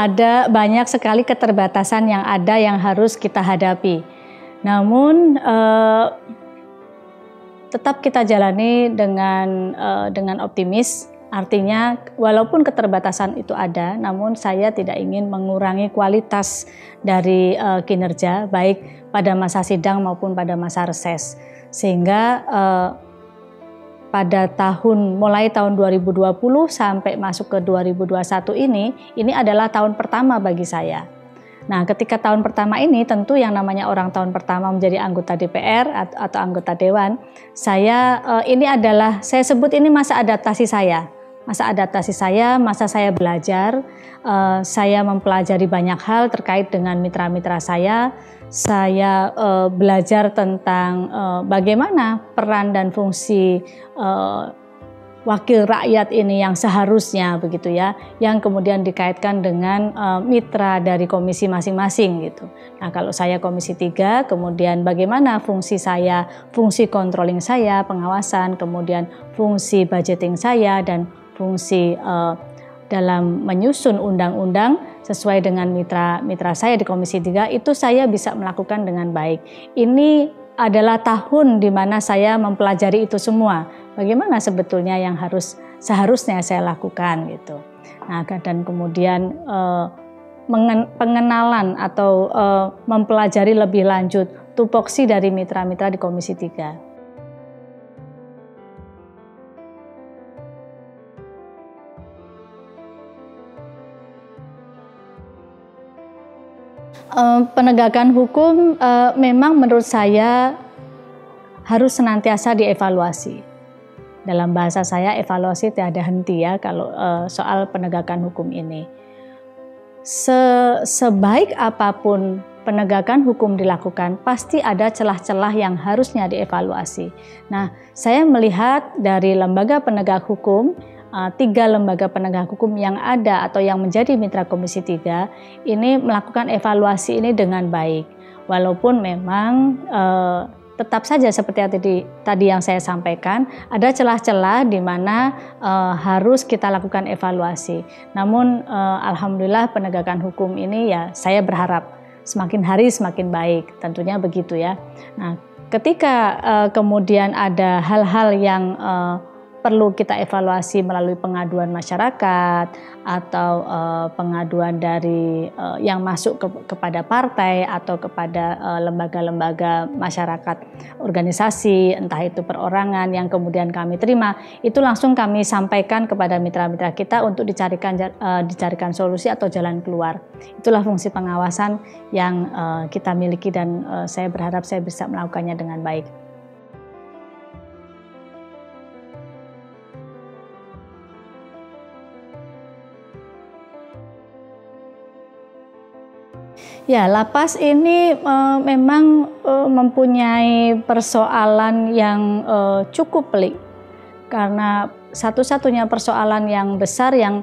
ada banyak sekali keterbatasan yang ada yang harus kita hadapi. Namun tetap kita jalani dengan optimis. Artinya walaupun keterbatasan itu ada, namun saya tidak ingin mengurangi kualitas dari kinerja baik pada masa sidang maupun pada masa reses. Sehingga pada mulai tahun 2020 sampai masuk ke 2021 ini adalah tahun pertama bagi saya. Nah, ketika tahun pertama ini tentu yang namanya orang tahun pertama menjadi anggota DPR atau anggota Dewan, saya sebut ini masa adaptasi saya. Masa saya belajar, saya mempelajari banyak hal terkait dengan mitra-mitra saya belajar tentang bagaimana peran dan fungsi wakil rakyat ini yang seharusnya begitu ya, yang kemudian dikaitkan dengan mitra dari komisi masing-masing gitu. Nah, kalau saya komisi 3, kemudian bagaimana fungsi saya, fungsi controlling saya, pengawasan, kemudian fungsi budgeting saya dan fungsi dalam menyusun undang-undang sesuai dengan mitra saya di Komisi 3 itu saya bisa melakukan dengan baik. Ini adalah tahun di mana saya mempelajari itu semua. Bagaimana sebetulnya yang seharusnya saya lakukan gitu. Nah, dan kemudian pengenalan atau mempelajari lebih lanjut tupoksi dari mitra-mitra di Komisi 3. Penegakan hukum memang menurut saya harus senantiasa dievaluasi. Dalam bahasa saya evaluasi tiada henti ya kalau soal penegakan hukum ini. Sebaik apapun penegakan hukum dilakukan, pasti ada celah-celah yang harusnya dievaluasi. Nah, saya melihat dari lembaga penegak hukum, 3 lembaga penegak hukum yang ada atau yang menjadi mitra Komisi 3 ini melakukan evaluasi ini dengan baik. Walaupun memang tetap saja seperti tadi yang saya sampaikan, ada celah-celah di mana harus kita lakukan evaluasi. Namun alhamdulillah penegakan hukum ini ya saya berharap semakin hari semakin baik, tentunya begitu ya. Nah, ketika kemudian ada hal-hal yang perlu kita evaluasi melalui pengaduan masyarakat atau pengaduan dari yang masuk kepada partai atau kepada lembaga-lembaga masyarakat, organisasi, entah itu perorangan yang kemudian kami terima, itu langsung kami sampaikan kepada mitra-mitra kita untuk dicarikan solusi atau jalan keluar. Itulah fungsi pengawasan yang kita miliki dan saya berharap saya bisa melakukannya dengan baik. Ya, lapas ini memang mempunyai persoalan yang cukup pelik karena satu-satunya persoalan yang besar yang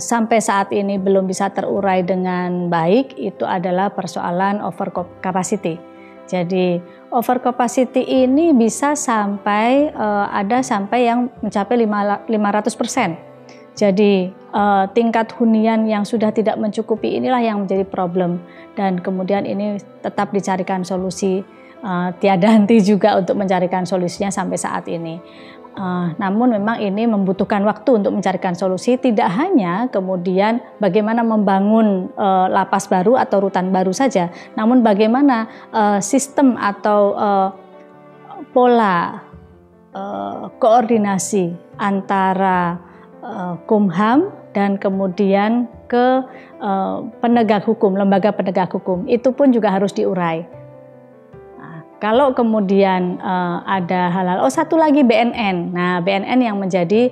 sampai saat ini belum bisa terurai dengan baik itu adalah persoalan over capacity. Jadi over capacity ini bisa sampai ada sampai yang mencapai 500%. Jadi tingkat hunian yang sudah tidak mencukupi inilah yang menjadi problem dan kemudian ini tetap dicarikan solusi, tiada henti juga untuk mencarikan solusinya sampai saat ini. Namun memang ini membutuhkan waktu untuk mencarikan solusi, tidak hanya kemudian bagaimana membangun lapas baru atau rutan baru saja, namun bagaimana sistem atau pola koordinasi antara Kumham dan kemudian ke penegak hukum, lembaga penegak hukum, itu pun juga harus diurai. Nah, kalau kemudian ada hal-hal, satu lagi BNN, nah BNN yang menjadi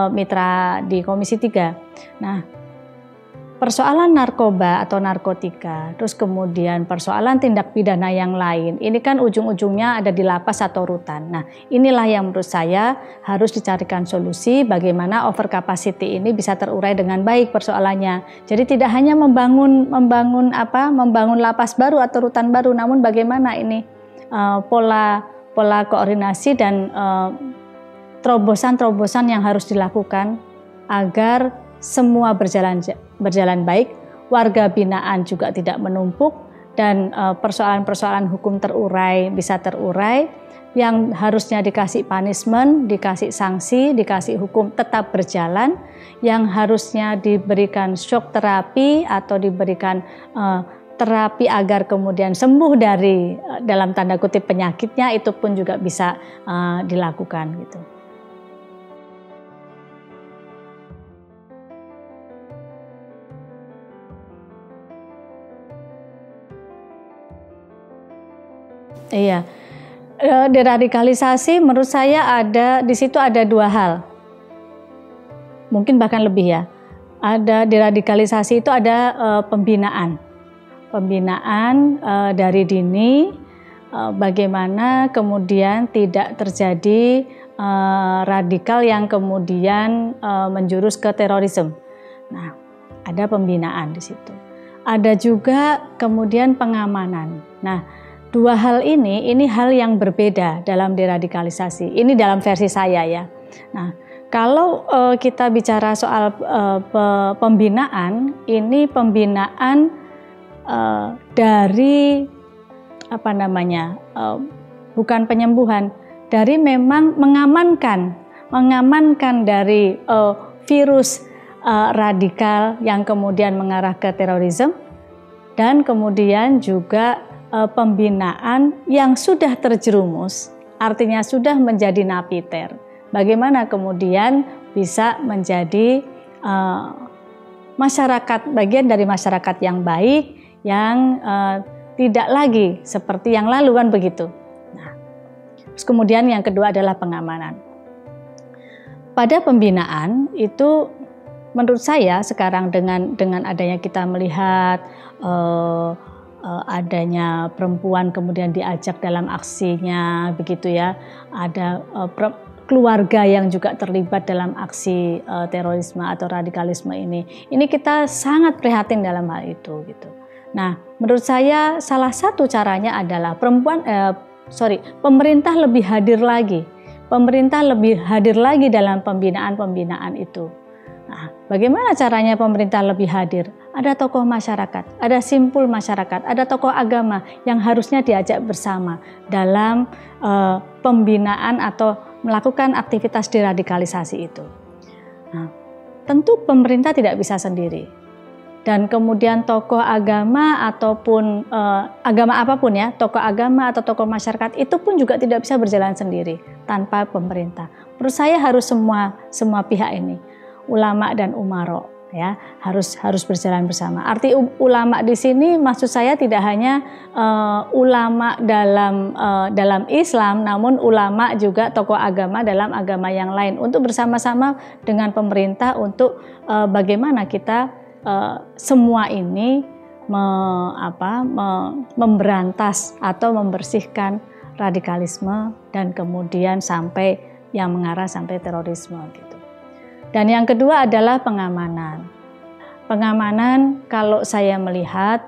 mitra di Komisi 3. Nah, persoalan narkoba atau narkotika, terus kemudian persoalan tindak pidana yang lain, ini kan ujung-ujungnya ada di lapas atau rutan. Nah, inilah yang menurut saya harus dicarikan solusi bagaimana over capacity ini bisa terurai dengan baik persoalannya. Jadi tidak hanya membangun lapas baru atau rutan baru, namun bagaimana ini pola koordinasi dan terobosan-terobosan yang harus dilakukan agar semua berjalan baik warga binaan juga tidak menumpuk, dan persoalan-persoalan hukum bisa terurai, yang harusnya dikasih punishment, dikasih sanksi, dikasih hukum tetap berjalan, yang harusnya diberikan shock terapi atau diberikan terapi agar kemudian sembuh dari dalam tanda kutip penyakitnya, itu pun juga bisa dilakukan gitu. Iya, deradikalisasi menurut saya di situ ada dua hal, mungkin bahkan lebih ya. Ada deradikalisasi itu ada pembinaan dari dini, bagaimana kemudian tidak terjadi radikal yang kemudian menjurus ke terorisme. Nah, ada pembinaan di situ. Ada juga kemudian pengamanan. Nah, dua hal ini hal yang berbeda dalam deradikalisasi. Ini dalam versi saya ya. Nah, kalau kita bicara soal pembinaan, ini pembinaan dari bukan penyembuhan, dari memang mengamankan dari virus radikal yang kemudian mengarah ke terorisme, dan kemudian juga pembinaan yang sudah terjerumus, artinya sudah menjadi napiter. Bagaimana kemudian bisa menjadi bagian dari masyarakat yang baik, yang tidak lagi seperti yang lalu kan begitu. Nah, terus kemudian yang kedua adalah pengamanan. Pada pembinaan itu menurut saya sekarang dengan adanya kita melihat adanya perempuan kemudian diajak dalam aksinya begitu ya, ada keluarga yang juga terlibat dalam aksi terorisme atau radikalisme ini kita sangat prihatin dalam hal itu gitu. Nah, menurut saya salah satu caranya adalah pemerintah lebih hadir lagi dalam pembinaan itu. Nah, bagaimana caranya pemerintah lebih hadir? Ada tokoh masyarakat, ada simpul masyarakat, ada tokoh agama yang harusnya diajak bersama dalam pembinaan atau melakukan aktivitas deradikalisasi itu. Nah, tentu pemerintah tidak bisa sendiri. Dan kemudian tokoh agama ataupun agama apapun ya, tokoh agama atau tokoh masyarakat itu pun juga tidak bisa berjalan sendiri tanpa pemerintah. Menurut saya harus semua pihak ini, ulama dan umaro ya, harus berjalan bersama. Arti ulama di sini maksud saya tidak hanya ulama dalam Islam, namun ulama juga tokoh agama dalam agama yang lain untuk bersama-sama dengan pemerintah untuk bagaimana kita semua ini memberantas atau membersihkan radikalisme dan kemudian sampai yang mengarah sampai terorisme gitu. Dan yang kedua adalah pengamanan. Pengamanan kalau saya melihat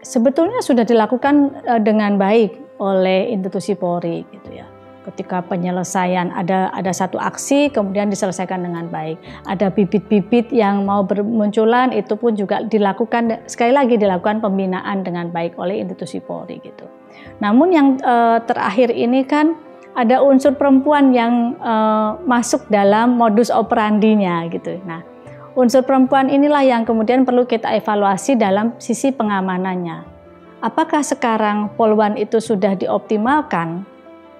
sebetulnya sudah dilakukan dengan baik oleh institusi Polri gitu ya. Ketika penyelesaian ada satu aksi kemudian diselesaikan dengan baik. Ada bibit-bibit yang mau bermunculan itu pun juga dilakukan, sekali lagi dilakukan pembinaan dengan baik oleh institusi Polri gitu. Namun yang terakhir ini kan ada unsur perempuan yang masuk dalam modus operandinya gitu. Nah, unsur perempuan inilah yang kemudian perlu kita evaluasi dalam sisi pengamanannya. Apakah sekarang Polwan itu sudah dioptimalkan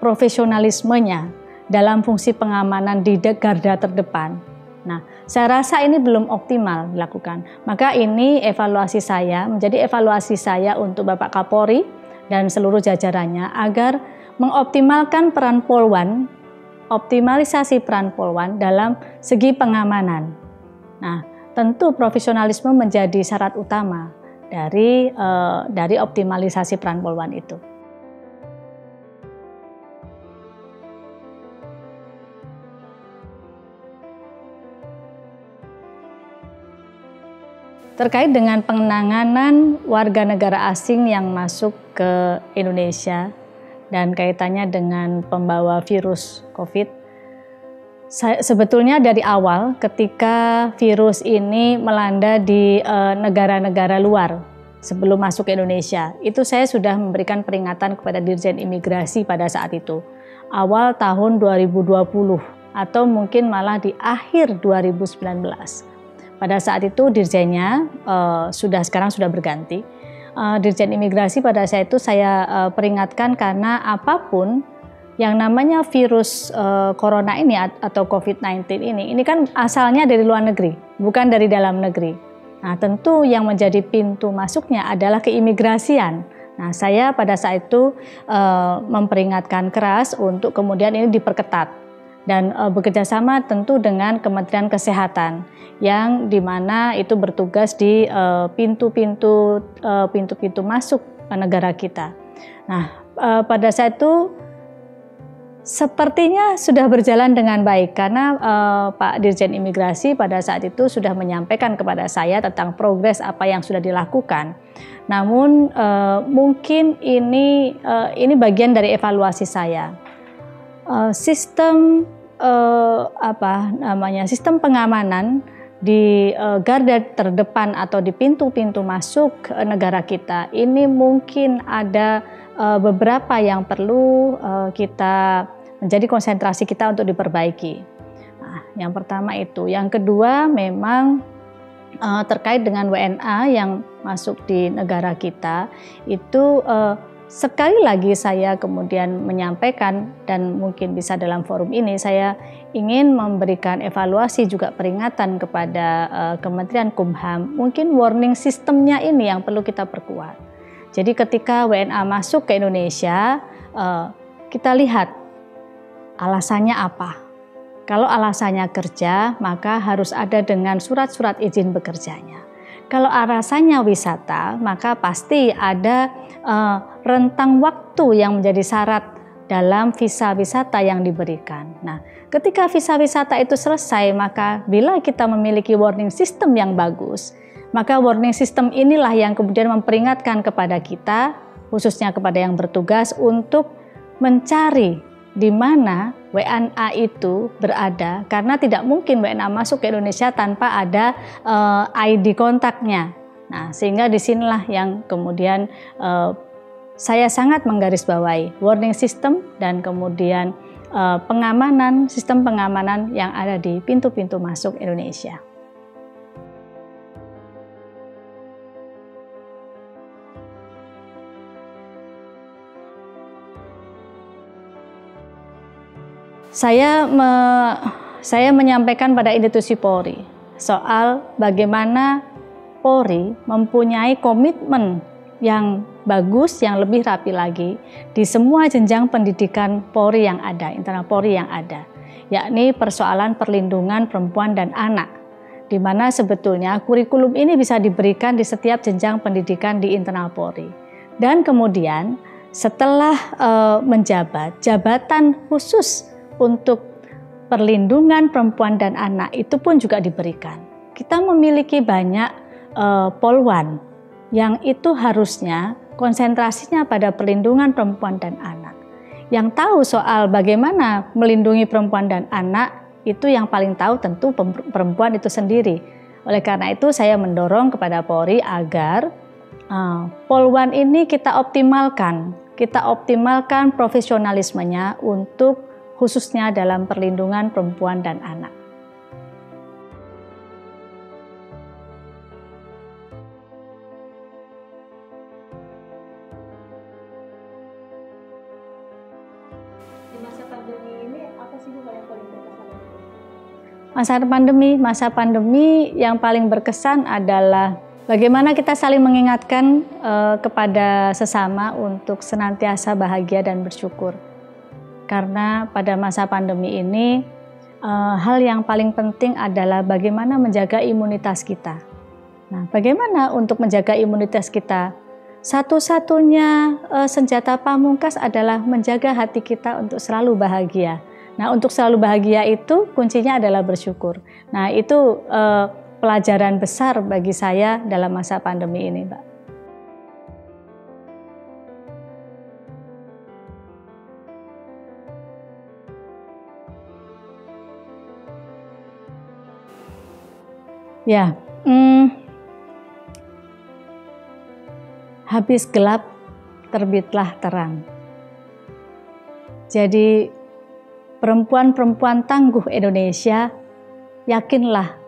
profesionalismenya dalam fungsi pengamanan di garda terdepan? Nah, saya rasa ini belum optimal dilakukan. Maka ini menjadi evaluasi saya untuk Bapak Kapolri dan seluruh jajarannya agar mengoptimalkan peran Polwan, optimalisasi peran Polwan dalam segi pengamanan. Nah, tentu profesionalisme menjadi syarat utama dari optimalisasi peran Polwan itu. Terkait dengan penanganan warga negara asing yang masuk ke Indonesia dan kaitannya dengan pembawa virus COVID, Sebetulnya dari awal ketika virus ini melanda di negara-negara luar sebelum masuk ke Indonesia, itu saya sudah memberikan peringatan kepada Dirjen Imigrasi pada saat itu. Awal tahun 2020 atau mungkin malah di akhir 2019. Pada saat itu dirjennya sekarang sudah berganti. Dirjen Imigrasi pada saat itu saya peringatkan karena apapun yang namanya virus corona ini atau COVID-19 ini kan asalnya dari luar negeri, bukan dari dalam negeri. Nah, tentu yang menjadi pintu masuknya adalah keimigrasian. Nah, saya pada saat itu memperingatkan keras untuk kemudian ini diperketat dan bekerja sama tentu dengan Kementerian Kesehatan yang dimana itu bertugas di pintu-pintu masuk ke negara kita. Nah, pada saat itu sepertinya sudah berjalan dengan baik karena Pak Dirjen Imigrasi pada saat itu sudah menyampaikan kepada saya tentang progres apa yang sudah dilakukan. Namun mungkin ini bagian dari evaluasi saya. Sistem sistem pengamanan di garda terdepan atau di pintu-pintu masuk negara kita ini mungkin ada beberapa yang perlu kita menjadi konsentrasi kita untuk diperbaiki. Nah, yang pertama itu. Yang kedua memang terkait dengan WNA yang masuk di negara kita itu sekali lagi saya kemudian menyampaikan dan mungkin bisa dalam forum ini saya ingin memberikan evaluasi juga peringatan kepada Kementerian Kumham. Mungkin warning sistemnya ini yang perlu kita perkuat. Jadi ketika WNA masuk ke Indonesia, kita lihat alasannya apa. Kalau alasannya kerja, maka harus ada dengan surat-surat izin bekerjanya. Kalau alasannya wisata, maka pasti ada rentang waktu yang menjadi syarat dalam visa wisata yang diberikan. Nah, ketika visa wisata itu selesai, maka bila kita memiliki warning system yang bagus, maka warning system inilah yang kemudian memperingatkan kepada kita, khususnya kepada yang bertugas untuk mencari di mana WNA itu berada, karena tidak mungkin WNA masuk ke Indonesia tanpa ada ID kontaknya. Nah, sehingga disinilah yang kemudian saya sangat menggarisbawahi warning system dan kemudian sistem pengamanan yang ada di pintu-pintu masuk Indonesia. Saya menyampaikan pada institusi Polri soal bagaimana Polri mempunyai komitmen yang bagus, yang lebih rapi lagi di semua jenjang pendidikan Polri yang ada, internal Polri yang ada, yakni persoalan perlindungan perempuan dan anak, di mana sebetulnya kurikulum ini bisa diberikan di setiap jenjang pendidikan di internal Polri. Dan kemudian setelah menjabat, jabatan khusus untuk perlindungan perempuan dan anak itu pun juga diberikan. Kita memiliki banyak polwan yang itu harusnya konsentrasinya pada perlindungan perempuan dan anak. Yang tahu soal bagaimana melindungi perempuan dan anak itu yang paling tahu tentu perempuan itu sendiri. Oleh karena itu saya mendorong kepada Polri agar polwan ini kita optimalkan profesionalismenya untuk khususnya dalam perlindungan perempuan dan anak. Di masa pandemi ini apa sih Bu yang paling berkesan? Masa pandemi yang paling berkesan adalah bagaimana kita saling mengingatkan kepada sesama untuk senantiasa bahagia dan bersyukur. Karena pada masa pandemi ini hal yang paling penting adalah bagaimana menjaga imunitas kita. Nah, bagaimana untuk menjaga imunitas kita? Satu-satunya senjata pamungkas adalah menjaga hati kita untuk selalu bahagia. Nah, untuk selalu bahagia itu kuncinya adalah bersyukur. Nah, itu pelajaran besar bagi saya dalam masa pandemi ini, Mbak. Ya, habis gelap, terbitlah terang. Jadi, perempuan-perempuan tangguh Indonesia, yakinlah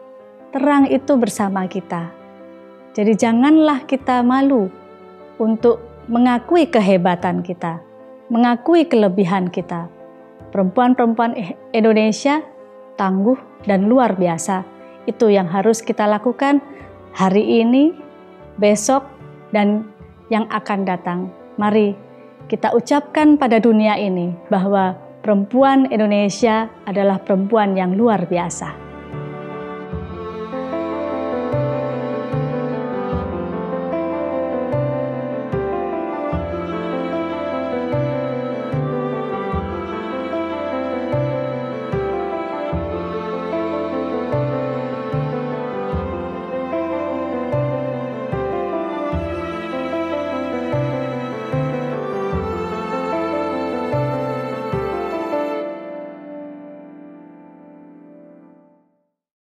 terang itu bersama kita. Jadi janganlah kita malu untuk mengakui kehebatan kita, mengakui kelebihan kita. Perempuan-perempuan Indonesia tangguh dan luar biasa. Itu yang harus kita lakukan hari ini, besok, dan yang akan datang. Mari kita ucapkan pada dunia ini bahwa perempuan Indonesia adalah perempuan yang luar biasa.